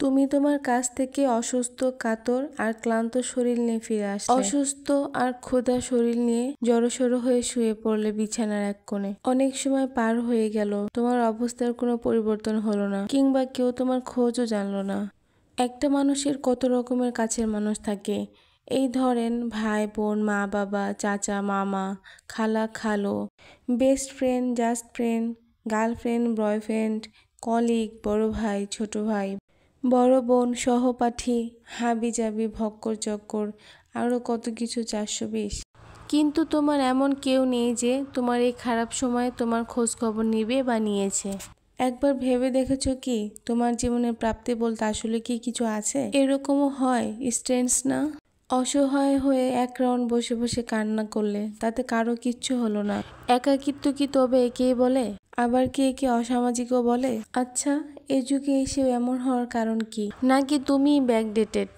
তুমি তোমার কাছ থেকে অসুস্থ, কাতর আর ক্লান্ত শরীর নিয়ে ফিরে আসলে। অসুস্থ আর ক্ষুধা শরীর নিয়ে জড়সড় হয়ে শুয়ে পড়লে বিছানার এক কোণে। অনেক সময় পার হয়ে গেল, তোমার অবস্থার কোনো পরিবর্তন হলো না, কিংবা কেউ তোমার খোঁজও জানলো না। একটা মানুষের কত রকমের কাছের মানুষ থাকে। এই ধরেন ভাই বোন, মা বাবা, চাচা মামা, খালা খালো, best friend, just friend, girlfriend, boyfriend, colleague, বড় ভাই, ছোট ভাই, বড় বোন, সহপাঠী, হাবিজাবি, ভক্কর চক্কর, আরও কত কিছু 420। কিন্তু তোমার এমন কেউ নেই যে তোমার এই খারাপ সময়ে তোমার খোঁজ খবর নিবে বা নিয়েছে। একবার ভেবে দেখেছো কি তোমার জীবনে প্রাপ্তি বলতে আসলে কি কিছু আছে? এরকমও হয় স্ট্রেঞ্জ না? অসহায় হয়ে এক রাউন্ড বসে বসে কান্না করলে তাতে কারো কিচ্ছু হলো না। একাকিত্ব কি তবে একেই বলে? আবার কি একে অসামাজিকও বলে? আচ্ছা, এ যুগে এসেও এমন হওয়ার কারণ কি? নাকি তুমিই ব্যাকডেটেড?